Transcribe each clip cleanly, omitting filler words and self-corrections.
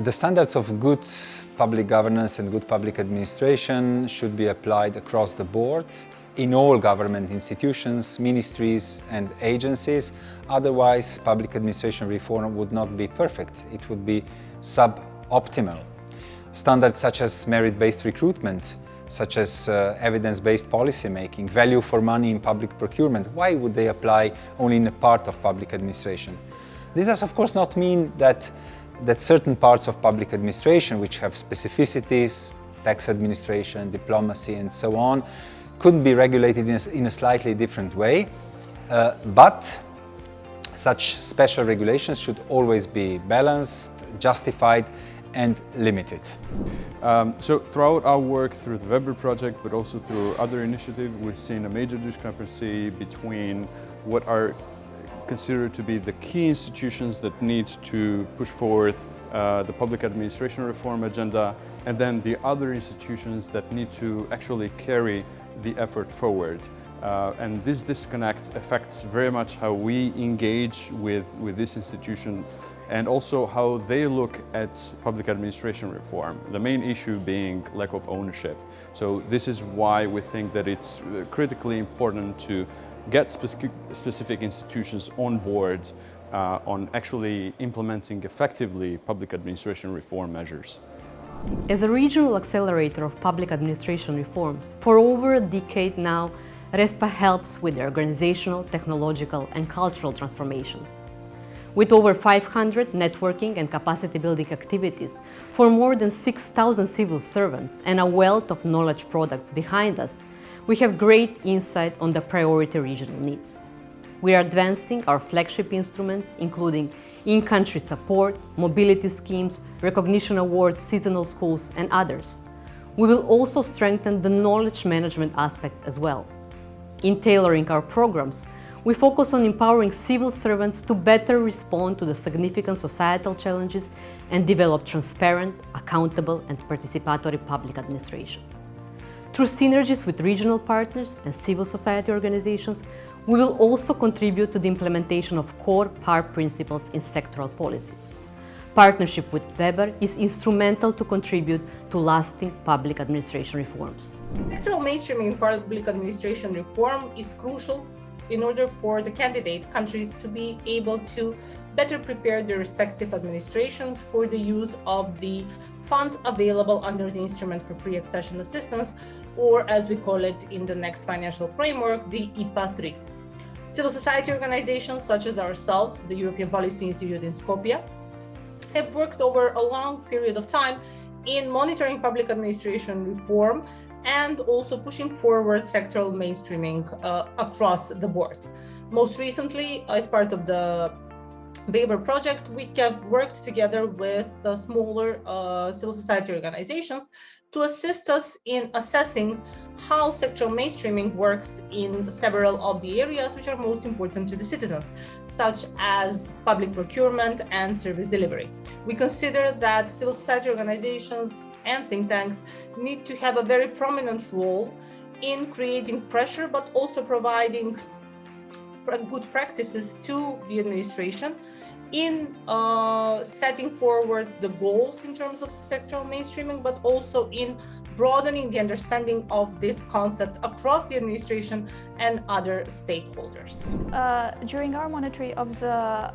The standards of good public governance and good public administration should be applied across the board in all government institutions, ministries and agencies. Otherwise, public administration reform would not be perfect. It would be suboptimal. Standards such as merit-based recruitment, such as evidence-based policy making, value for money in public procurement, why would they apply only in a part of public administration? This does of course not mean that certain parts of public administration which have specificities, tax administration, diplomacy and so on, couldn't be regulated in a slightly different way, but such special regulations should always be balanced, justified and limited. So throughout our work through the Weber project, but also through other initiatives, we've seen a major discrepancy between what are considered to be the key institutions that need to push forth the public administration reform agenda, and then the other institutions that need to actually carry the effort forward. And this disconnect affects very much how we engage with this institution and also how they look at public administration reform, the main issue being lack of ownership. So this is why we think that it's critically important to get specific institutions on board on actually implementing effectively public administration reform measures. As a regional accelerator of public administration reforms, for over a decade now, RESPA helps with the organizational, technological and cultural transformations. With over 500 networking and capacity building activities for more than 6,000 civil servants and a wealth of knowledge products behind us, we have great insight on the priority regional needs. We are advancing our flagship instruments, including in-country support, mobility schemes, recognition awards, seasonal schools, and others. We will also strengthen the knowledge management aspects as well. In tailoring our programs, we focus on empowering civil servants to better respond to the significant societal challenges and develop transparent, accountable, and participatory public administration. Through synergies with regional partners and civil society organizations, we will also contribute to the implementation of core PAR principles in sectoral policies. Partnership with Weber is instrumental to contribute to lasting public administration reforms. Sectoral mainstreaming in public administration reform is crucial in order for the candidate countries to be able to better prepare their respective administrations for the use of the funds available under the Instrument for Pre-Accession Assistance, or as we call it in the next financial framework, the IPA 3. Civil society organizations such as ourselves, the European Policy Institute in Skopje, have worked over a long period of time in monitoring public administration reform and also pushing forward sectoral mainstreaming across the board. Most recently, as part of the Weber project, we have worked together with the smaller civil society organizations to assist us in assessing how sectoral mainstreaming works in several of the areas which are most important to the citizens, such as public procurement and service delivery. We consider that civil society organizations and think tanks need to have a very prominent role in creating pressure, but also providing good practices to the administration in setting forward the goals in terms of sectoral mainstreaming, but also in broadening the understanding of this concept across the administration and other stakeholders. During our monitoring of the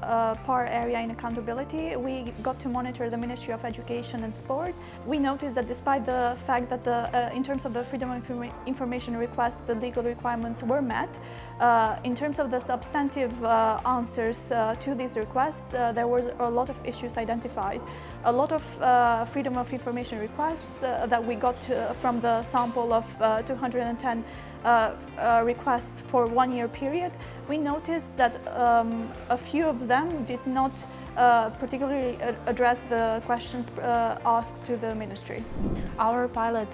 PAR area in accountability, we got to monitor the Ministry of Education and Sport. We noticed that despite the fact that in terms of the freedom of information request, the legal requirements were met, in terms of the substantive answers to these requests, there were a lot of issues identified. A lot of freedom of information requests that we got from the sample of 210 requests for 1 year period, we noticed that a few of them did not particularly address the questions asked to the ministry. Our pilot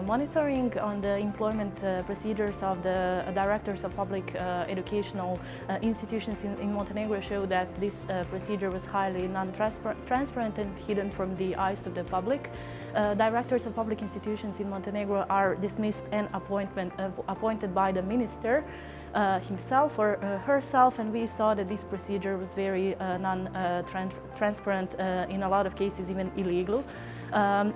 monitoring on the employment procedures of the directors of public educational institutions in Montenegro showed that this procedure was highly non-transparent and hidden from the eyes of the public. Directors of public institutions in Montenegro are dismissed and appointed by the minister. himself or herself, and we saw that this procedure was very non-transparent, in a lot of cases even illegal.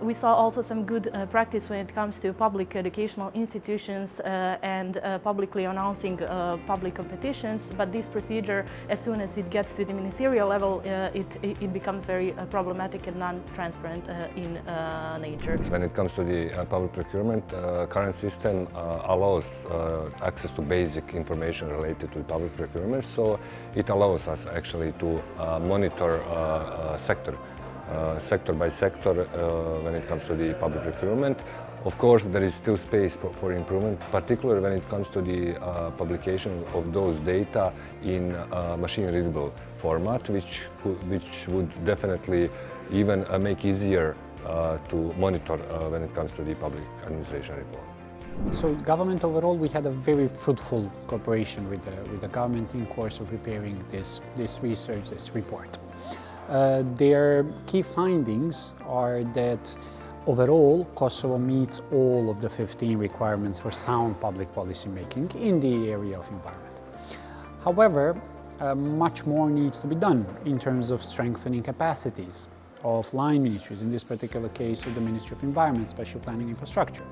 We saw also some good practice when it comes to public educational institutions and publicly announcing public competitions, but this procedure, as soon as it gets to the ministerial level, it becomes very problematic and non-transparent in nature. When it comes to the public procurement, current system allows access to basic information related to public procurement, so it allows us actually to monitor sector by sector when it comes to the public procurement. Of course, there is still space for improvement, particularly when it comes to the publication of those data in machine-readable format, which would definitely even make easier to monitor when it comes to the public administration reform. So government overall, we had a very fruitful cooperation with the government in course of preparing this research, this report. Their key findings are that overall Kosovo meets all of the 15 requirements for sound public policy making in the area of environment. However, much more needs to be done in terms of strengthening capacities of line ministries, in this particular case of the Ministry of Environment, Special Planning Infrastructure,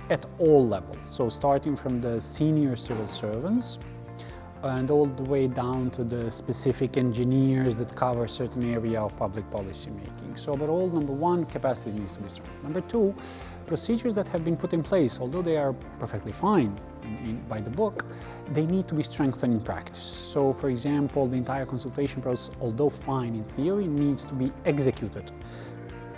at all levels. So starting from the senior civil servants and all the way down to the specific engineers that cover a certain area of public policy making. So overall, number one, capacity needs to be strong. Number two, procedures that have been put in place, although they are perfectly fine by the book, they need to be strengthened in practice. So for example, the entire consultation process, although fine in theory, needs to be executed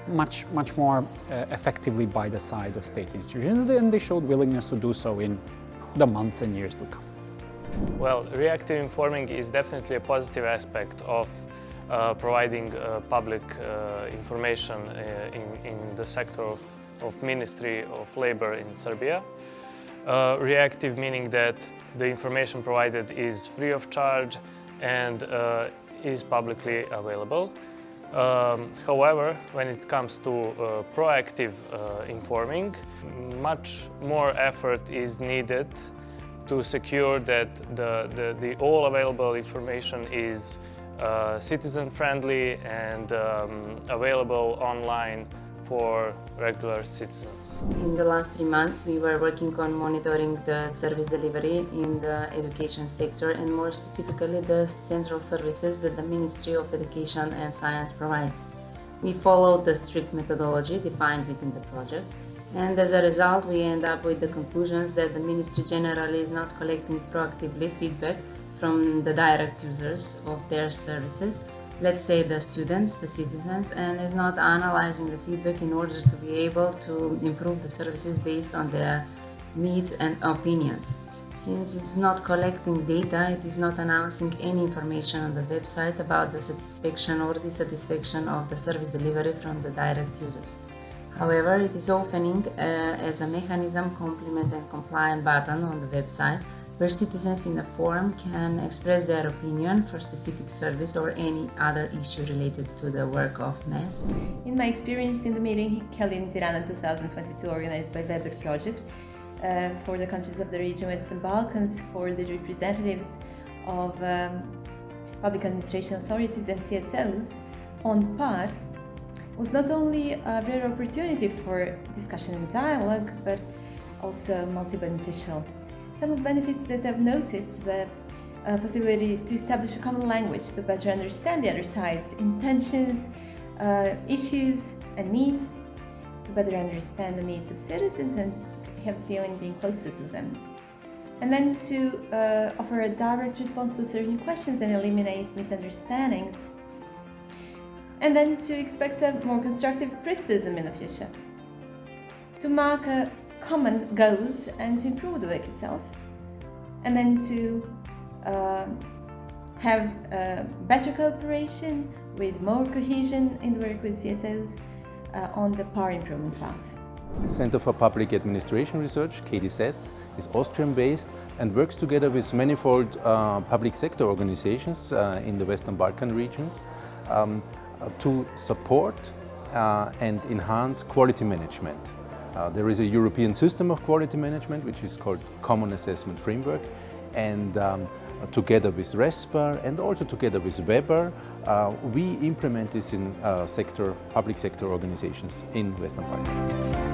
much more effectively by the side of state institutions, and they showed willingness to do so in the months and years to come. Well, reactive informing is definitely a positive aspect of providing public information in the sector of Ministry of Labor in Serbia. Reactive meaning that the information provided is free of charge and is publicly available. However, when it comes to proactive informing, much more effort is needed to secure that the all available information is citizen-friendly and available online for regular citizens. In the last 3 months, we were working on monitoring the service delivery in the education sector, and more specifically the central services that the Ministry of Education and Science provides. We followed the strict methodology defined within the project, and as a result, we end up with the conclusions that the Ministry generally is not collecting proactively feedback from the direct users of their services, let's say the students, the citizens, and is not analyzing the feedback in order to be able to improve the services based on their needs and opinions. Since it's not collecting data, it is not announcing any information on the website about the satisfaction or dissatisfaction of the service delivery from the direct users. However, it is opening as a mechanism, complement and compliant button on the website, where citizens in a forum can express their opinion for specific service or any other issue related to the work of MES. In my experience in the meeting held in Tirana 2022, organized by Weber Project for the countries of the region Western Balkans, for the representatives of public administration authorities and CSOs on par, was not only a rare opportunity for discussion and dialogue, but also multi-beneficial. Some of the benefits that I've noticed, the possibility to establish a common language to better understand the other side's intentions, issues and needs, to better understand the needs of citizens and have the feeling being closer to them. And then to offer a direct response to certain questions and eliminate misunderstandings. And then to expect a more constructive criticism in the future. To mark common goals and to improve the work itself. And then to have better cooperation with more cohesion in the work with CSOs on the power improvement path. Center for Public Administration Research, KDZ, is Austrian-based and works together with manifold public sector organizations in the Western Balkan regions to support and enhance quality management. There is a European system of quality management which is called Common Assessment Framework, and together with RESPA and also together with Weber, we implement this in public sector organizations in Western Balkans.